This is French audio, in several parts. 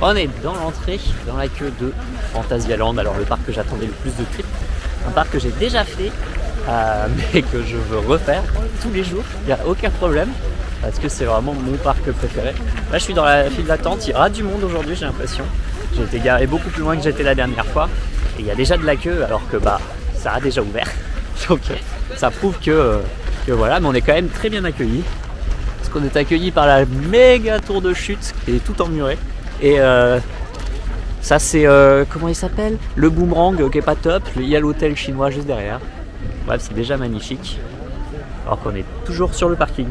On est dans l'entrée, dans la queue de Fantasyland, alors le parc que j'attendais le plus de trip, un parc que j'ai déjà fait, mais que je veux refaire tous les jours, il n'y a aucun problème, parce que c'est vraiment mon parc préféré. Là je suis dans la file d'attente, il y aura du monde aujourd'hui j'ai l'impression, j'ai été garé beaucoup plus loin que j'étais la dernière fois, et il y a déjà de la queue alors que bah ça a déjà ouvert, donc ça prouve que voilà, mais on est quand même très bien accueillis, parce qu'on est accueillis par la méga tour de chute qui est tout emmurée. Et ça c'est, comment il s'appelle? Le boomerang qui est pas top, il y a l'hôtel chinois juste derrière. Bref, c'est déjà magnifique. Alors qu'on est toujours sur le parking.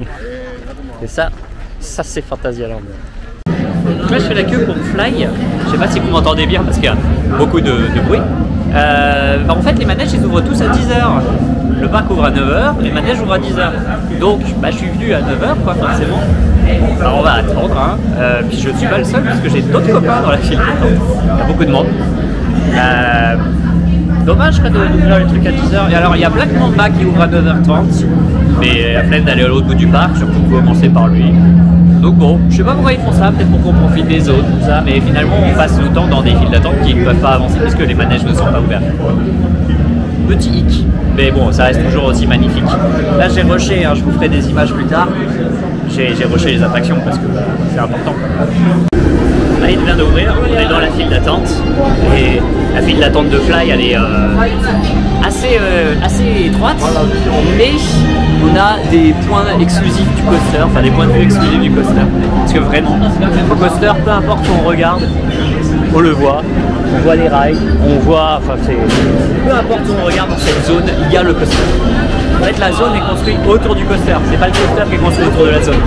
Et ça c'est Fantasyland. Là je fais la queue pour Fly, je sais pas si vous m'entendez bien parce qu'il y a beaucoup de bruit. En fait les manèges ils ouvrent tous à 10h. Le parc ouvre à 9h, les manèges ouvrent à 10h. Donc bah, je suis venu à 9h quoi forcément. Alors on va attendre, hein. Puis je ne suis pas le seul parce que j'ai d'autres copains dans la file. Il y a beaucoup de monde. Dommage d'ouvrir les trucs à 10h. Et alors il y a Black Mamba qui ouvre à 9h30. Mais la flemme d'aller à l'autre bout du parc, surtout pour commencer par lui. Donc bon, je sais pas pourquoi ils font ça, peut-être pour qu'on profite des autres, tout ça. Mais finalement on passe le temps dans des files d'attente qui ne peuvent pas avancer parce que les manèges ne sont pas ouverts. Petit hic, mais bon, ça reste toujours aussi magnifique. Là j'ai rushé, hein, je vous ferai des images plus tard. J'ai rushé les attractions parce que c'est important. Là il vient d'ouvrir, on est dans la file d'attente. Et la file d'attente de Fly elle est assez étroite. Mais on a des points exclusifs du coaster, enfin des points de vue exclusifs du coaster. Parce que vraiment, le coaster, peu importe où on regarde, on le voit. On voit les rails, on voit, enfin c'est... Peu importe où on regarde dans cette zone, il y a le coaster. En fait la zone est construite autour du coaster, c'est pas le coaster qui est construit autour de la zone.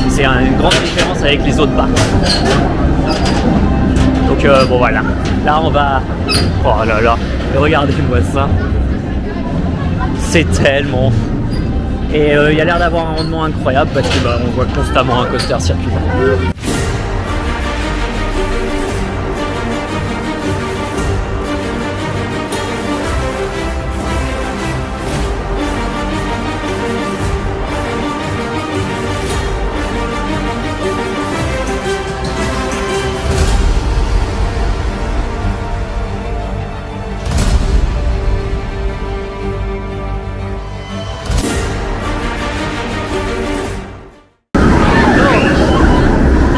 C'est une grande différence avec les autres parcs. Donc bon voilà, là on va... Oh là là, regardez-moi ça. C'est tellement... Et il y a l'air d'avoir un rendement incroyable parce que bah, on voit constamment un coaster circuler.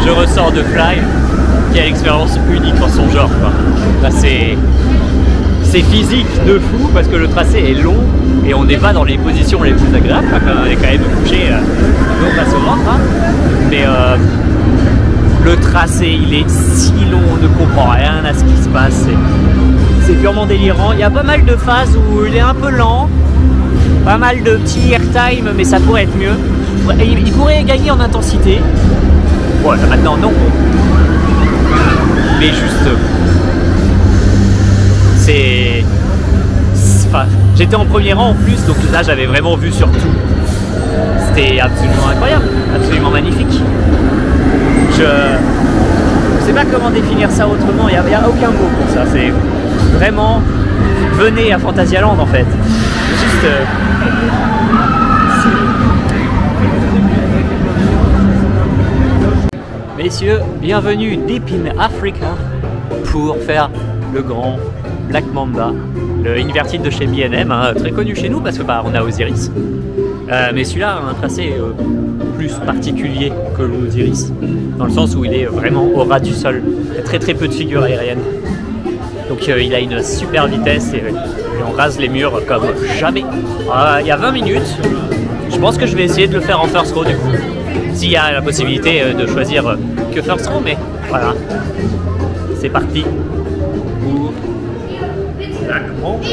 Je ressors de Fly, quelle expérience unique en son genre quoi. Là c'est physique de fou parce que le tracé est long et on n'est pas dans les positions les plus agréables, on est quand même couché dos face au ventre, hein. Mais le tracé il est si long, on ne comprend rien à ce qui se passe, c'est purement délirant. Il y a pas mal de phases où il est un peu lent, pas mal de petits airtime mais ça pourrait être mieux. Il pourrait gagner en intensité. Bon, là, maintenant non. Mais juste... c'est... Enfin, j'étais en premier rang en plus, donc là j'avais vraiment vu sur tout. C'était absolument incroyable, absolument magnifique. Je sais pas comment définir ça autrement, il n'y a aucun mot pour ça. C'est vraiment... Venez à Fantasyland en fait. Juste... Messieurs, bienvenue Deep in Africa pour faire le grand Black Mamba, le inverted de chez B&M, hein, très connu chez nous parce que bah, on a Osiris. Mais celui-là a un tracé plus particulier que l'Osiris, dans le sens où il est vraiment au ras du sol. Il y a très très peu de figures aériennes. Donc il a une super vitesse et on rase les murs comme jamais. Il y a 20 minutes, je pense que je vais essayer de le faire en first row du coup. S'il y a la possibilité de choisir que first row, mais voilà. C'est parti pour Black Mamba.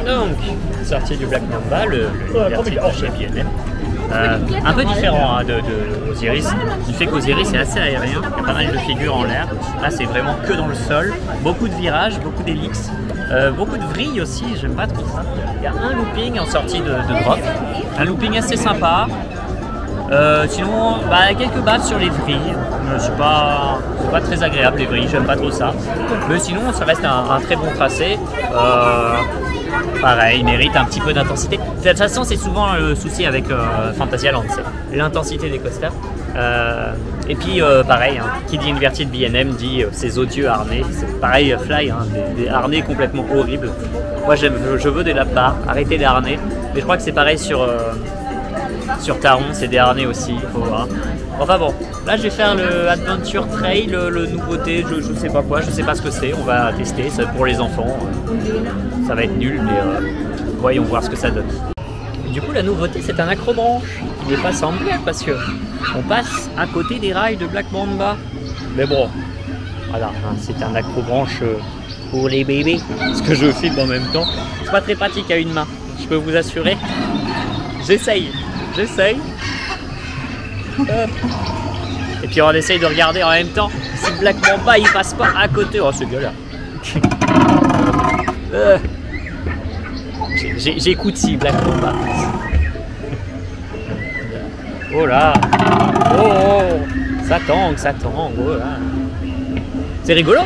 Donc, sortie du Black Mamba, le divertissement chez B&M. Un peu différent hein, d'Osiris, du fait qu'Osiris est assez aérien, il y a pas mal de figures en l'air. Là c'est vraiment que dans le sol, beaucoup de virages, beaucoup d'hélices, beaucoup de vrilles aussi, j'aime pas trop ça. Il y a un looping en sortie de drop, un looping assez sympa. Sinon, quelques baffes sur les vrilles, c'est pas très agréable les vrilles, j'aime pas trop ça. Mais sinon ça reste un très bon tracé. Pareil, il mérite un petit peu d'intensité. De toute façon, c'est souvent le souci avec Fantasyland, c'est l'intensité des coasters. Et puis, pareil, hein, qui dit Inverted B&M dit ces odieux harnais. C'est pareil, Fly, hein, des harnais complètement horribles. Moi, je veux des lap bars, arrêtez les harnais. Mais je crois que c'est pareil sur Taron, c'est des harnais aussi, il faut voir. Enfin bon, là je vais faire le Adventure Trail, le nouveauté, je sais pas quoi, je sais pas ce que c'est, on va tester, c'est pour les enfants. Ça va être nul, mais voyons voir ce que ça donne. Et du coup, la nouveauté, c'est un acrobranche qui n'est pas semblable parce que on passe à côté des rails de Black Mamba. Mais bon, voilà, hein, c'est un acrobranche pour les bébés. Ce que je filme en même temps, c'est pas très pratique à une main, je peux vous assurer. J'essaye. Et puis on essaye de regarder en même temps si Black Mamba il passe pas à côté. Oh ce gars là. J'écoute si Black Mamba. Oh là. Oh, ça tangue. Oh là. C'est rigolo.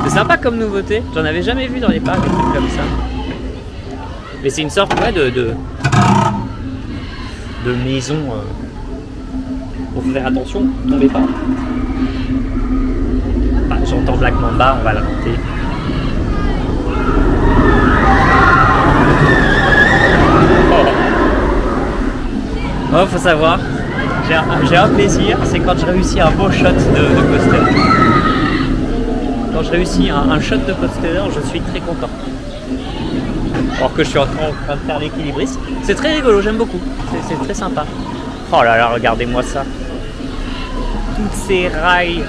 C'est sympa comme nouveauté. J'en avais jamais vu dans les parcs des trucs comme ça. Mais c'est une sorte de maison. Faut faire attention, tombez pas. J'entends Black Mamba, on va la monter. Oh, faut savoir, j'ai un plaisir, c'est quand je réussis un beau shot de coaster. Quand je réussis un shot de coaster, je suis très content. Alors que je suis en train de faire l'équilibriste. C'est très rigolo, j'aime beaucoup. C'est très sympa. Oh là là, regardez-moi ça. Toutes ces rails.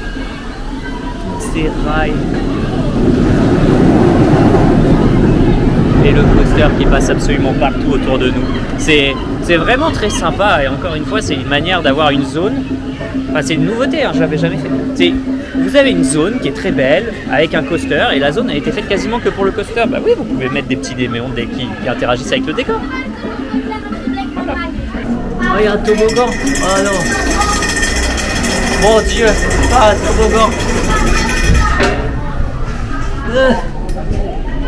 Et le coaster qui passe absolument partout autour de nous. C'est vraiment très sympa. Et encore une fois, c'est une manière d'avoir une zone. Enfin, c'est une nouveauté, hein, je l'avais jamais fait. Vous avez une zone qui est très belle, avec un coaster, et la zone a été faite quasiment que pour le coaster. Bah oui, vous pouvez mettre des petits déméons qui interagissent avec le décor. Voilà. Oh, il y a un toboggan. Oh non. Mon Dieu. Ah, un toboggan.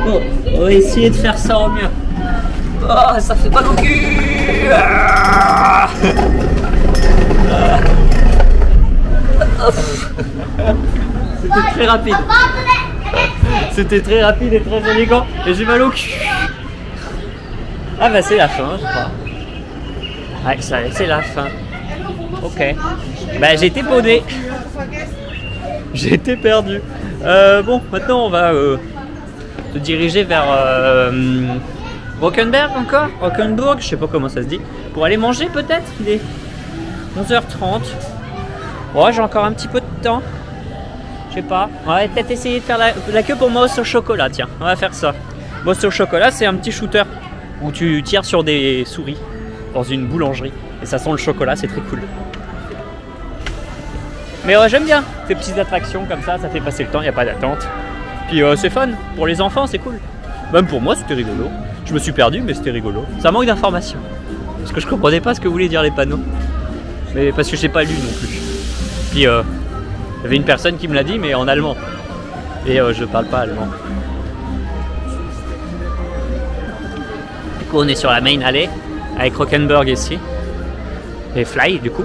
Bon, on va essayer de faire ça au mieux. Oh, ça fait pas au cul. C'était très rapide. C'était très rapide et très élégant. Et j'ai mal au cul. Ah bah c'est la fin, je crois. Ouais, c'est la fin. Ok. Bah j'ai été paudé. J'ai été perdu. Bon, maintenant on va se diriger vers Rokenberg encore, Rokenburg, je sais pas comment ça se dit. Pour aller manger peut-être. Il est 11h30. Ouais, j'ai encore un petit peu de temps. Je sais pas. On va peut-être essayer de faire la queue pour Moss au chocolat, tiens. On va faire ça. Moss au chocolat, c'est un petit shooter où tu tires sur des souris dans une boulangerie. Et ça sent le chocolat, c'est très cool. Mais j'aime bien ces petites attractions comme ça fait passer le temps, il n'y a pas d'attente. Puis c'est fun, pour les enfants c'est cool. Même pour moi c'était rigolo. Je me suis perdu mais c'était rigolo. Ça manque d'informations. Parce que je comprenais pas ce que voulaient dire les panneaux. Mais parce que j'ai pas lu non plus. Puis il y avait une personne qui me l'a dit mais en allemand. Et je parle pas allemand. Du coup on est sur la main alley avec Rokenburg ici. Et Fly du coup.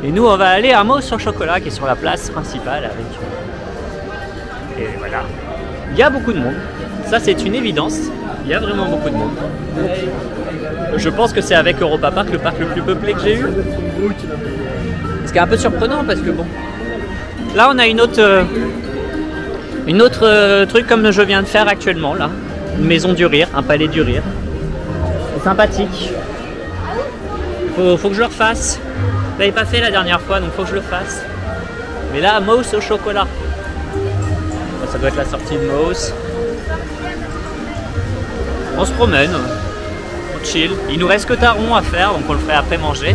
Et nous on va aller à Moss au chocolat qui est sur la place principale avec... Et voilà. Il y a beaucoup de monde. Ça c'est une évidence. Il y a vraiment beaucoup de monde. Je pense que c'est avec Europa Park le parc le plus peuplé que j'ai eu. Ce qui est un peu surprenant parce que bon... Là on a une autre truc comme je viens de faire actuellement là. Une maison du rire, un palais du rire. C'est sympathique. Faut que je le refasse. Je l'avais pas fait la dernière fois donc faut que je le fasse. Mais là Moss au chocolat. Ça doit être la sortie de Moss. On se promène, on chill. Il nous reste que Taron à faire, donc on le ferait après manger.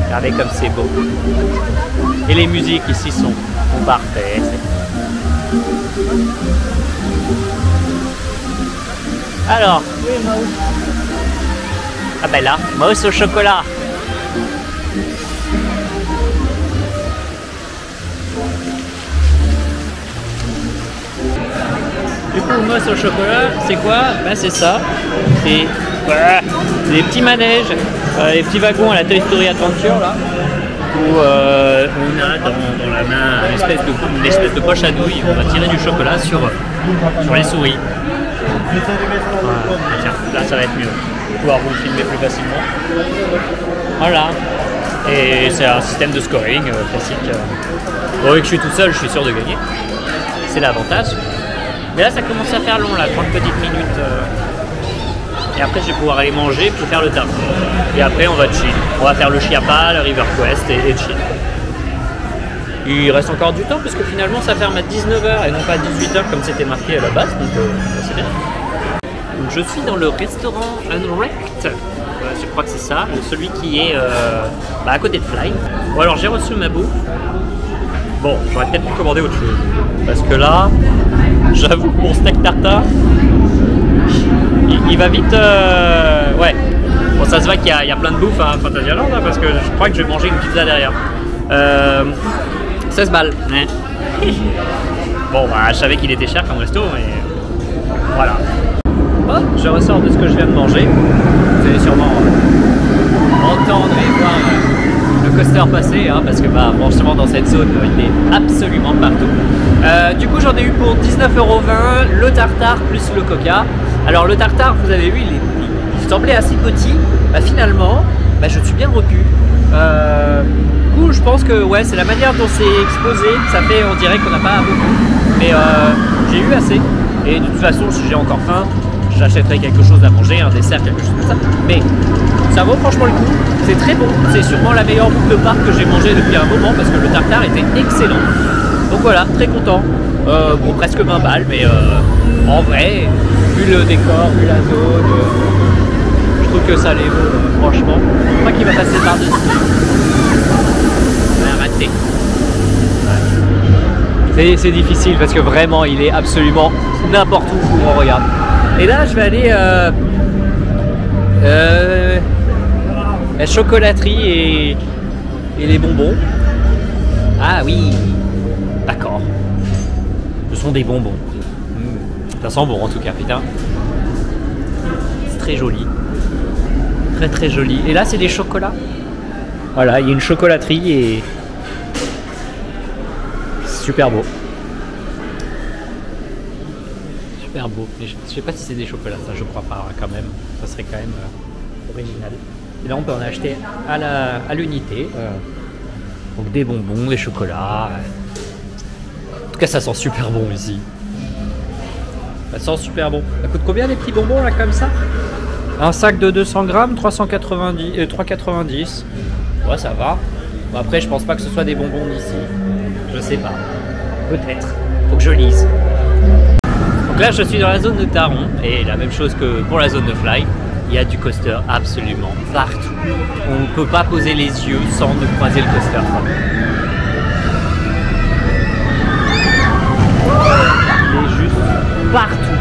Regardez comme c'est beau. Et les musiques ici sont parfaites. Alors, ah ben là, mousse au chocolat. Du coup, mousse au chocolat, c'est quoi? Ben c'est ça. C'est des petits manèges, les petits wagons à la Toy Story Adventure là, où on a dans la main une espèce de poche à douille. On va tirer du chocolat sur les souris. Voilà. Tiens, là ça va être mieux. Pour pouvoir vous le filmer plus facilement. Voilà. Et c'est un système de scoring classique. Bon, vu que je suis tout seul, je suis sûr de gagner. C'est l'avantage. Mais là ça commence à faire long là, 30 petites minutes. Et après je vais pouvoir aller manger puis faire le taf. Et après on va chill. On va faire le Chiappa, le River Quest et chill. Il reste encore du temps parce que finalement ça ferme à 19h et non pas à 18h comme c'était marqué à la base, donc c'est bien. Donc je suis dans le restaurant Unwrecked, je crois que c'est ça, celui qui est à côté de Fly. Bon alors j'ai reçu ma bouffe. Bon, j'aurais peut-être pu commander autre chose. Parce que là, j'avoue que mon steak tartare, il va vite... ouais. Bon ça se voit qu'il y a plein de bouffe à Fantasyland hein, parce que je crois que je vais manger une pizza derrière. 16 balles. Ouais. Bon bah je savais qu'il était cher comme resto mais voilà. Hop, je ressors de ce que je viens de manger. Vous allez sûrement entendre et voir le coaster passer hein, parce que bah franchement dans cette zone il est absolument partout. Du coup j'en ai eu pour 19,20 € le tartare plus le coca. Alors le tartare vous avez vu il semblait assez petit. Bah finalement bah, je suis bien repu. Du coup, je pense que ouais, c'est la manière dont c'est exposé, ça fait, on dirait qu'on n'a pas beaucoup. Mais j'ai eu assez. Et de toute façon, si j'ai encore faim, j'achèterai quelque chose à manger, un dessert, quelque chose comme ça. Mais ça vaut franchement le coup. C'est très bon. C'est sûrement la meilleure bouffe de parc que j'ai mangée depuis un moment parce que le tartare était excellent. Donc voilà, très content. Bon, presque 20 balles, mais en vrai, vu le décor, vu la zone, je trouve que ça les vaut, franchement. Je crois qu'il va passer par-dessus. Raté. Ouais. C'est difficile parce que vraiment il est absolument n'importe où on regarde. Et là je vais aller la chocolaterie et les bonbons. Ah oui, d'accord. Ce sont des bonbons. Ça sent bon en tout cas, putain. C'est très joli. Très très joli. Et là c'est des chocolats. Voilà, il y a une chocolaterie et super beau. Super beau. Mais je sais pas si c'est des chocolats, ça je crois pas quand même. Ça serait quand même original. Et là on peut en acheter à l'unité. Donc des bonbons, des chocolats. En tout cas ça sent super bon ici. Ça sent super bon. Ça coûte combien les petits bonbons là comme ça? Un sac de 200 grammes, 3,90. Ouais, ça va. Bon, après, je pense pas que ce soit des bonbons d'ici. Je sais pas. Peut-être. Faut que je lise. Donc là, je suis dans la zone de Taron. Et la même chose que pour la zone de Fly. Il y a du coaster absolument partout. On ne peut pas poser les yeux sans ne croiser le coaster. Il est juste partout.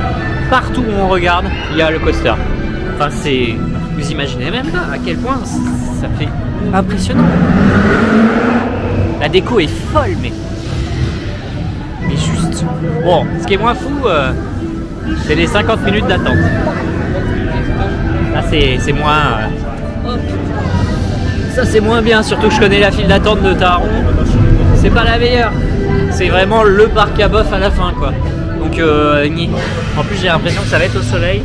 Partout où on regarde, il y a le coaster. Enfin, c'est... Vous imaginez même pas à quel point ça fait impressionnant. La déco est folle, mais juste. Bon, ce qui est moins fou, c'est les 50 minutes d'attente. Là, c'est moins... Ça, c'est moins bien, surtout que je connais la file d'attente de Taron. C'est pas la meilleure. C'est vraiment le parc à bof à la fin, quoi. Donc, en plus, j'ai l'impression que ça va être au soleil.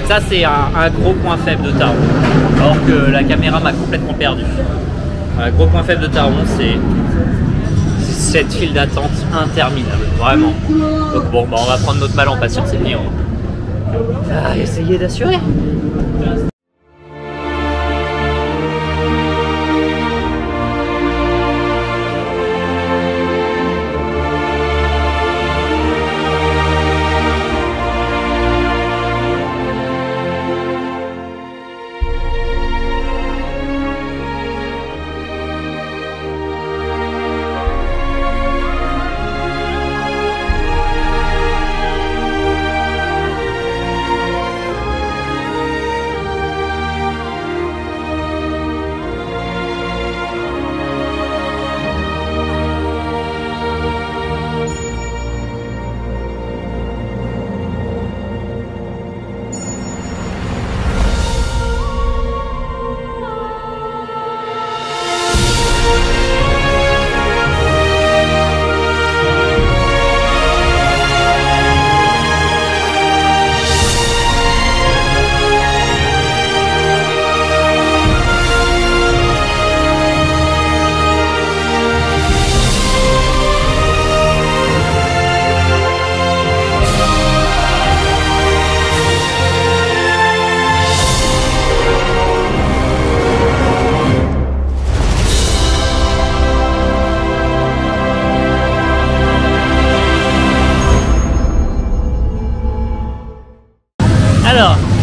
Ça, c'est un gros point faible de Taron. Alors que la caméra m'a complètement perdu. Un gros point faible de Taron, c'est cette file d'attente interminable, vraiment. Donc bon, bah, on va prendre notre mal en patience et puis on va essayer d'assurer.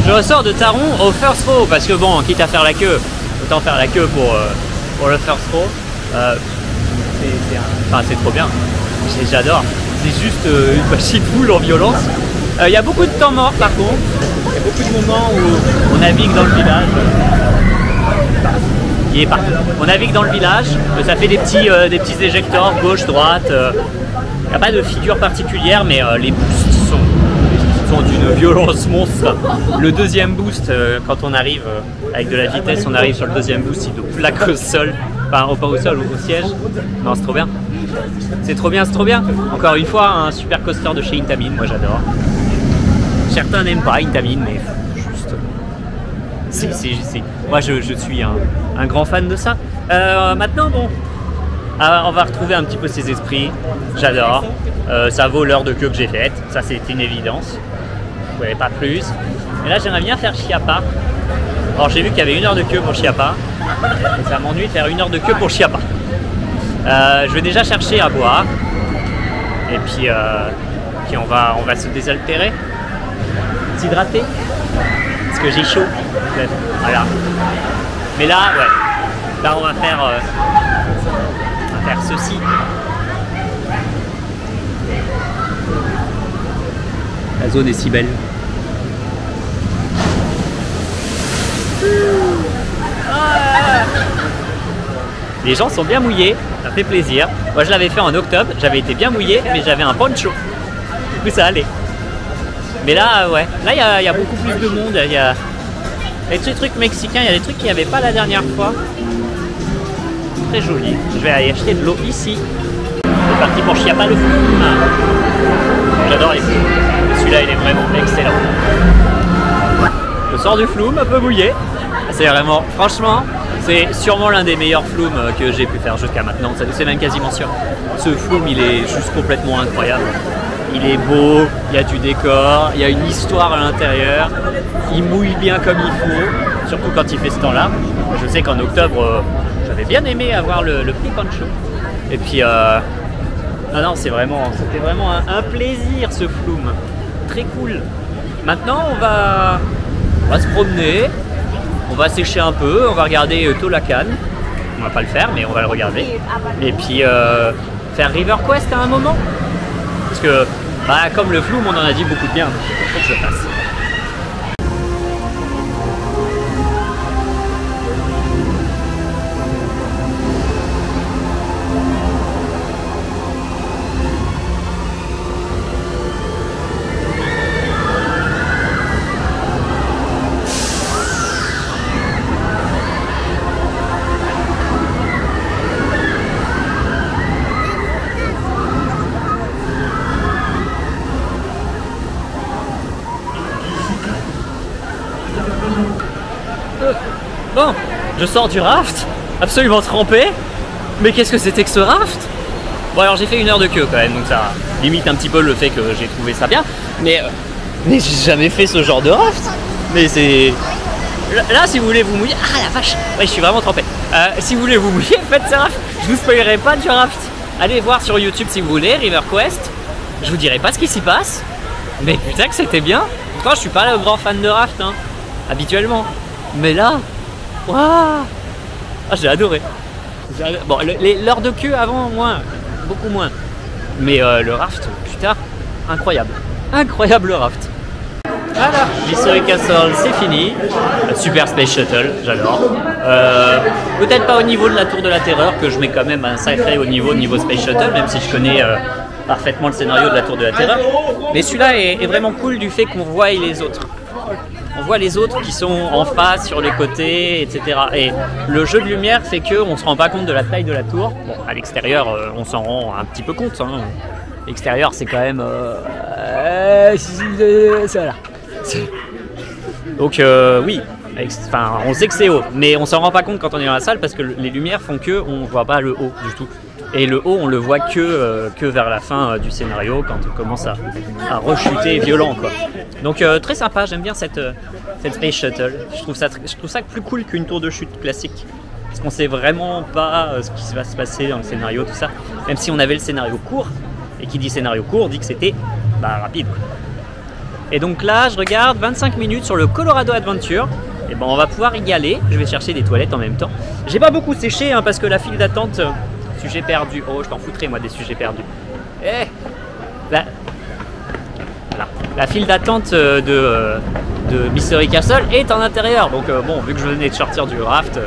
Je ressors de Taron au first row parce que bon, quitte à faire la queue, autant faire la queue pour le first row. C'est trop bien. J'adore. C'est juste une machine boule en violence. Il y a beaucoup de temps mort par contre. Il y a beaucoup de moments où on navigue dans le village. Il est partout. On navigue dans le village, ça fait des petits éjecteurs gauche, droite. Il n'y a pas de figure particulière, mais les boosts sont d'une violence monstre. Le deuxième boost, quand on arrive avec de la vitesse, on arrive sur le deuxième boost, il nous plaque au sol. Enfin, pas au sol, au siège. Non, c'est trop bien. C'est trop bien, c'est trop bien. Encore une fois, un super coaster de chez Intamin, moi j'adore. Certains n'aiment pas Intamin, mais juste... Moi je suis un grand fan de ça. Maintenant, bon, on va retrouver un petit peu ses esprits. J'adore. Ça vaut l'heure de queue que j'ai faite. Ça, c'est une évidence. Vous ne pas plus. Et là, j'aimerais bien faire Chiappa. Alors, j'ai vu qu'il y avait 1 heure de queue pour Chiappa. Et ça m'ennuie de faire 1 heure de queue pour Chiappa. Je vais déjà chercher à boire. Et puis on va se désaltérer. S'hydrater. Parce que j'ai chaud. Voilà. Mais là, ouais. Là, on va faire ceci. La zone est si belle. Les gens sont bien mouillés, ça fait plaisir. Moi je l'avais fait en octobre, j'avais été bien mouillé, mais j'avais un poncho. Du coup ça allait. Mais là, ouais, là il y a beaucoup plus de monde. Il y a des trucs mexicains, il y a des trucs qu'il n'y avait pas la dernière fois. Très joli. Je vais aller acheter de l'eau ici. C'est parti pour Chiappa le flume. J'adore les flumes. Celui-là il est vraiment excellent. Je sors du flume un peu mouillé. C'est vraiment, franchement, c'est sûrement l'un des meilleurs flumes que j'ai pu faire jusqu'à maintenant. C'est même quasiment sûr. Ce flume il est juste complètement incroyable. Il est beau, il y a du décor, il y a une histoire à l'intérieur. Il mouille bien comme il faut, surtout quand il fait ce temps-là. Je sais qu'en octobre, j'avais bien aimé avoir le petit poncho. Et puis, non, c'était vraiment un plaisir ce flume. Très cool. Maintenant, on va se promener, on va sécher un peu, on va regarder Tolakan. On va pas le faire, mais on va le regarder. Et puis, faire River Quest à un moment. Parce que, comme le flume, on en a dit beaucoup de bien. Il faut que je le fasse. Bon, je sors du raft, absolument trempé. Mais qu'est-ce que c'était que ce raft? Bon alors j'ai fait 1 heure de queue quand même, donc ça limite un petit peu le fait que j'ai trouvé ça bien. Mais j'ai jamais fait ce genre de raft. Mais c'est... Là si vous voulez vous mouiller... Ah la vache. Ouais, je suis vraiment trempé. Si vous voulez vous mouiller, faites ce raft. Je vous spoilerai pas du raft. Allez voir sur YouTube si vous voulez, River Quest. Je vous dirai pas ce qui s'y passe. Mais putain que c'était bien. Pourtant je suis pas le grand fan de raft, hein, habituellement. Mais là... Waouh! Ah, j'ai adoré. Bon, l'heure de queue avant, moins, beaucoup moins. Mais le raft, putain, incroyable. Incroyable le raft. Voilà, Mystery Castle, c'est fini. Super Space Shuttle, j'adore. Peut-être pas au niveau de la Tour de la Terreur, que je mets quand même un sacré niveau Space Shuttle, même si je connais parfaitement le scénario de la Tour de la Terreur. Mais celui-là est vraiment cool du fait qu'on voit les autres. On voit les autres qui sont en face, sur les côtés, etc. Et le jeu de lumière fait qu'on ne se rend pas compte de la taille de la tour. Bon, à l'extérieur, on s'en rend un petit peu compte. Hein. L'extérieur, c'est quand même... c'est là. Donc oui, on sait que c'est haut, mais on s'en rend pas compte quand on est dans la salle parce que les lumières font qu'on ne voit pas le haut du tout. Et le haut, on le voit que vers la fin du scénario, quand on commence à rechuter violent, quoi. Donc très sympa, j'aime bien cette Space Shuttle. Je trouve ça plus cool qu'une tour de chute classique. Parce qu'on sait vraiment pas ce qui va se passer dans le scénario, tout ça. Même si on avait le scénario court, et qui dit scénario court, dit que c'était rapide. Et donc là, je regarde 25 minutes sur le Colorado Adventure. Et ben on va pouvoir y aller. Je vais chercher des toilettes en même temps. J'ai pas beaucoup séché hein, parce que la file d'attente, sujet perdu. Oh, je t'en foutrais moi des sujets perdus. Voilà. La file d'attente de Mystery Castle est en intérieur. Donc bon, vu que je venais de sortir du raft,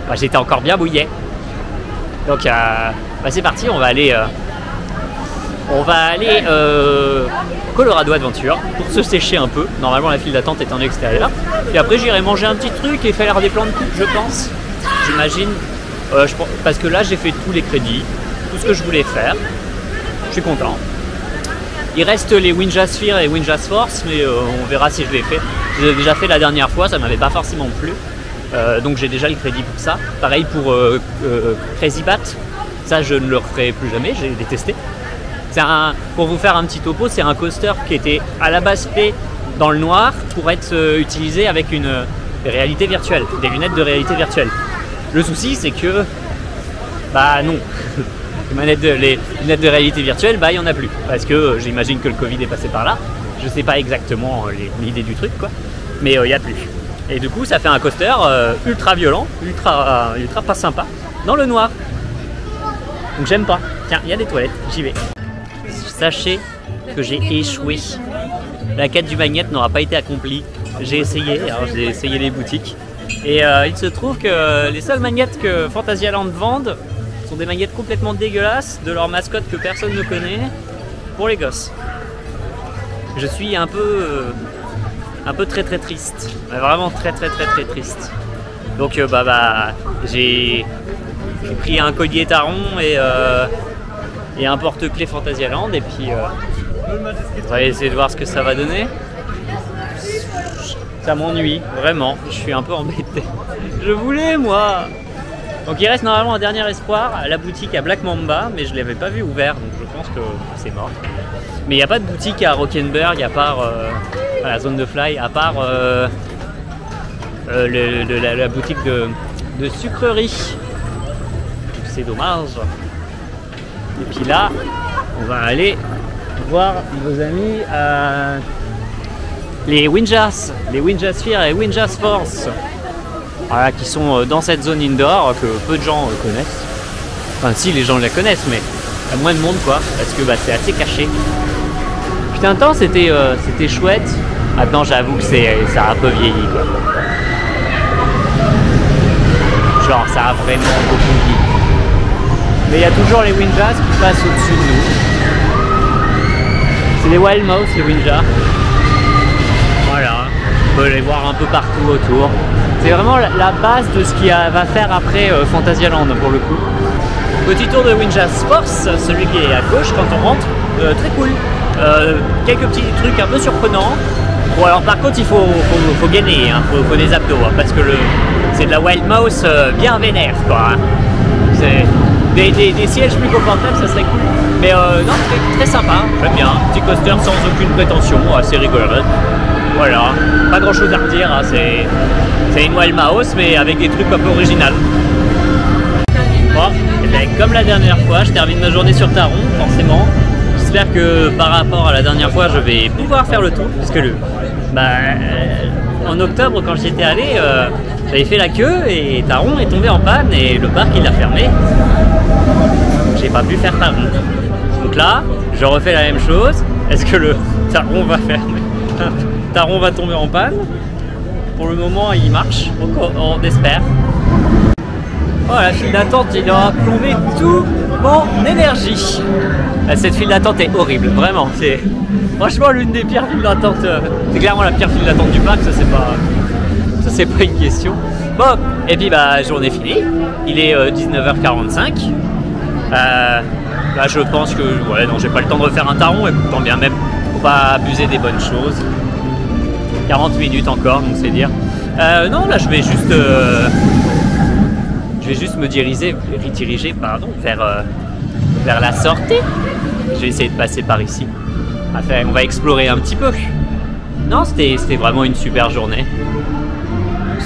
bah, j'étais encore bien mouillé. Donc bah, c'est parti, on va aller Colorado Adventure pour se sécher un peu. Normalement la file d'attente est en extérieur. Et après j'irai manger un petit truc et faire des plans de coupe, je pense. J'imagine. Parce que là j'ai fait tous les crédits, tout ce que je voulais faire. Je suis content. Il reste les Winjasphere et Winjaforce, mais on verra si je les fais. Je l'ai déjà fait la dernière fois, ça m'avait pas forcément plu. Donc j'ai déjà le crédit pour ça. Pareil pour Crazy Bat. Ça je ne le referai plus jamais, j'ai détesté. Pour vous faire un petit topo, c'est un coaster qui était à la base fait dans le noir pour être utilisé avec une réalité virtuelle, des lunettes de réalité virtuelle. Le souci c'est que, bah non, les lunettes de réalité virtuelle, bah il n'y en a plus. Parce que j'imagine que le Covid est passé par là. Je sais pas exactement l'idée du truc quoi, mais il n'y a plus. Et du coup ça fait un coaster ultra violent, ultra pas sympa, dans le noir. Donc j'aime pas. Tiens, il y a des toilettes, j'y vais. Sachez que j'ai échoué. La quête du magnet n'aura pas été accomplie. J'ai essayé, alors j'ai essayé les boutiques. Et il se trouve que les seules magnettes que Fantasyland vendent sont des magnettes complètement dégueulasses de leur mascotte que personne ne connaît pour les gosses. Je suis un peu très triste. Vraiment très triste. Donc j'ai pris un collier taron et un porte-clés Fantasyland et puis on va essayer de voir ce que ça va donner. Ça m'ennuie, vraiment, je suis un peu embêté. Je voulais moi. Donc il reste normalement un dernier espoir à la boutique à Black Mamba, mais je ne l'avais pas vu ouvert, donc je pense que c'est mort. Mais il n'y a pas de boutique à Rockenberg à part à la zone de fly, à part la boutique de sucrerie. C'est dommage. Et puis là, on va aller voir nos amis les Winjasphere et Winjaforce, voilà, qui sont dans cette zone indoor que peu de gens connaissent. Enfin si, les gens la connaissent, mais il y a moins de monde quoi, parce que c'est assez caché. Putain, un temps c'était chouette. Maintenant j'avoue que ça a un peu vieilli quoi. Genre ça a vraiment beaucoup vieilli. Mais il y a toujours les Winjas qui passent au-dessus de nous. C'est les Wild Mouse, les Winjas. Voilà, on peut les voir un peu partout autour. C'est vraiment la base de ce qui va faire après Fantasyland pour le coup. Petit tour de Winjaforce, celui qui est à gauche quand on rentre, très cool. Quelques petits trucs un peu surprenants. Bon alors par contre il faut gainer, hein, faut des abdos, hein, parce que c'est de la Wild Mouse bien vénère quoi. C'est des sièges plus confortables, ça serait cool. Mais non, c'est très sympa, j'aime bien. Petit coaster sans aucune prétention, assez rigolo. Voilà, pas grand chose à redire, hein. C'est une Wild Mouse mais avec des trucs un peu originaux. Bon, et bien, comme la dernière fois, je termine ma journée sur Taron, forcément. J'espère que par rapport à la dernière fois, je vais pouvoir faire le tour. Parce que en octobre, quand j'y étais allé, j'avais fait la queue et Taron est tombé en panne et le parc il a fermé. J'ai pas pu faire Taron. Donc là, je refais la même chose. Est-ce que le Taron va fermer? Taron va tomber en panne? Pour le moment, il marche, donc on espère. Oh, la file d'attente, il aura plombé tout mon énergie. Cette file d'attente est horrible, vraiment. C'est franchement l'une des pires files d'attente. C'est clairement la pire file d'attente du parc, ça c'est pas une question. Bon, et puis journée finie. Il est 19h45. Là, je pense que non, j'ai pas le temps de refaire un Taron, et pourtant bien même, faut pas abuser des bonnes choses. 40 minutes encore, donc c'est dire. Non, là, je vais juste me diriger vers la sortie. Je vais essayer de passer par ici. Enfin, on va explorer un petit peu. Non, c'était vraiment une super journée.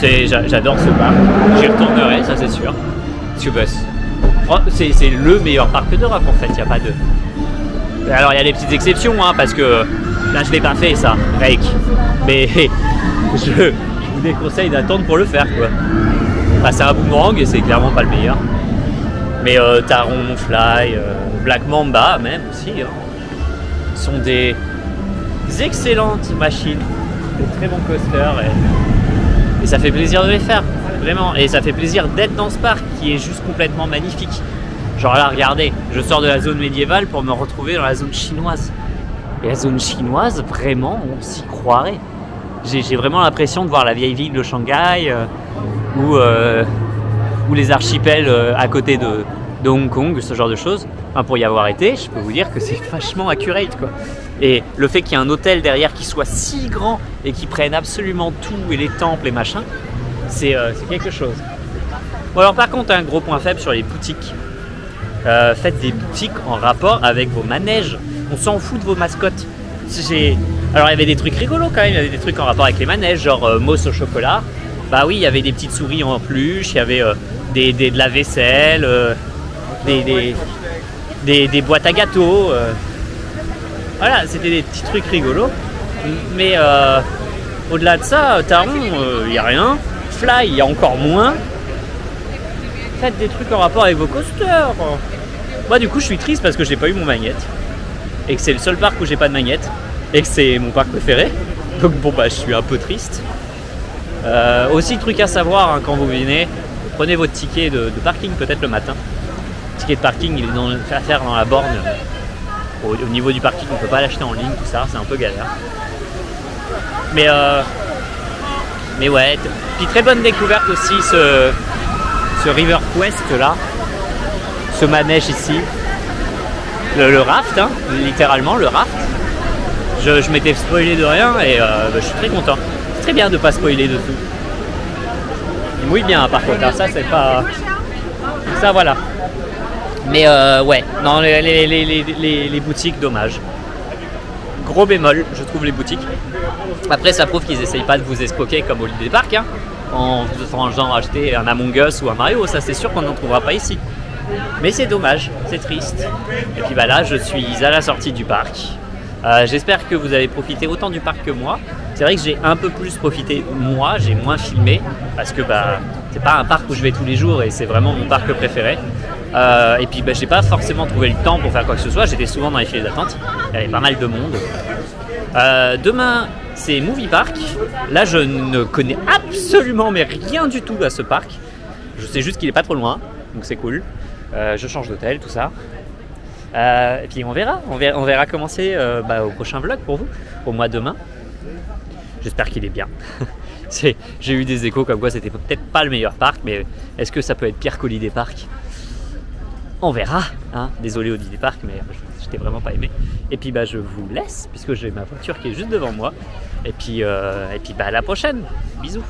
J'adore ce parc. J'y retournerai, ça c'est sûr. Parce que c'est le meilleur parc d'Europe en fait. Il y a pas de. Alors il y a des petites exceptions, hein, parce que Là je l'ai pas fait ça, Rake. Mais je vous déconseille d'attendre pour le faire quoi. Enfin, c'est un boomerang et c'est clairement pas le meilleur. Mais Taron, Fly, Black Mamba même aussi hein, sont des excellentes machines, des très bons coasters et ça fait plaisir de les faire, vraiment. Et ça fait plaisir d'être dans ce parc qui est juste complètement magnifique. Genre là, regardez, je sors de la zone médiévale pour me retrouver dans la zone chinoise. Et la zone chinoise, vraiment, on s'y croirait. J'ai vraiment l'impression de voir la vieille ville de Shanghai ou les archipels à côté de Hong Kong, ce genre de choses. Enfin, pour y avoir été, je peux vous dire que c'est vachement accurate quoi. Et le fait qu'il y ait un hôtel derrière qui soit si grand et qui prenne absolument tout et les temples et machin, c'est quelque chose. Bon alors par contre, un gros point faible sur les boutiques. Faites des boutiques en rapport avec vos manèges. On s'en fout de vos mascottes. Alors il y avait des trucs rigolos quand même, il y avait des trucs en rapport avec les manèges, genre mousse au chocolat. Bah oui, il y avait des petites souris en peluche, il y avait de la vaisselle, des boîtes à gâteaux. Voilà, c'était des petits trucs rigolos. Mais au-delà de ça, Taron, il n'y a rien. Fly, il y a encore moins. Faites des trucs en rapport avec vos coasters. Moi du coup je suis triste parce que j'ai pas eu mon magnette. Et que c'est le seul parc où j'ai pas de magnette. Et que c'est mon parc préféré. Donc bon bah je suis un peu triste. Aussi truc à savoir hein, quand vous venez, prenez votre ticket de parking peut-être le matin. Le ticket de parking il est à faire dans la borne. Au niveau du parking on peut pas l'acheter en ligne, tout ça, c'est un peu galère. Mais ouais, puis très bonne découverte aussi ce River Quest là, ce manège ici, le raft, hein, littéralement le raft. Je m'étais spoilé de rien et je suis très content. C'est très bien de pas spoiler de tout. Il mouille bien par contre, ça c'est pas... Ça voilà. Mais ouais, non les boutiques, dommage. Gros bémol, je trouve les boutiques. Après ça prouve qu'ils essayent pas de vous escroquer comme au Holiday Park, hein, en faisant acheter un Among Us ou un Mario, ça c'est sûr qu'on n'en trouvera pas ici. Mais c'est dommage, c'est triste. Et puis bah là je suis à la sortie du parc. J'espère que vous avez profité autant du parc que moi. C'est vrai que j'ai un peu plus profité moi, j'ai moins filmé parce que bah c'est pas un parc où je vais tous les jours et c'est vraiment mon parc préféré. Et puis bah, j'ai pas forcément trouvé le temps pour faire quoi que ce soit, j'étais souvent dans les files d'attente, il y avait pas mal de monde. Demain c'est Movie Park. Là je ne connais absolument mais rien du tout à ce parc. Je sais juste qu'il est pas trop loin, donc c'est cool. Je change d'hôtel, tout ça. Et puis on verra comment c'est au prochain vlog pour vous, au mois demain. J'espère qu'il est bien. J'ai eu des échos comme quoi c'était peut-être pas le meilleur parc, mais est-ce que ça peut être pire qu'Holiday Park? On verra, hein. Désolé Holiday Park, mais je t'ai vraiment pas aimé. Et puis bah je vous laisse puisque j'ai ma voiture qui est juste devant moi. Et puis bah à la prochaine. Bisous.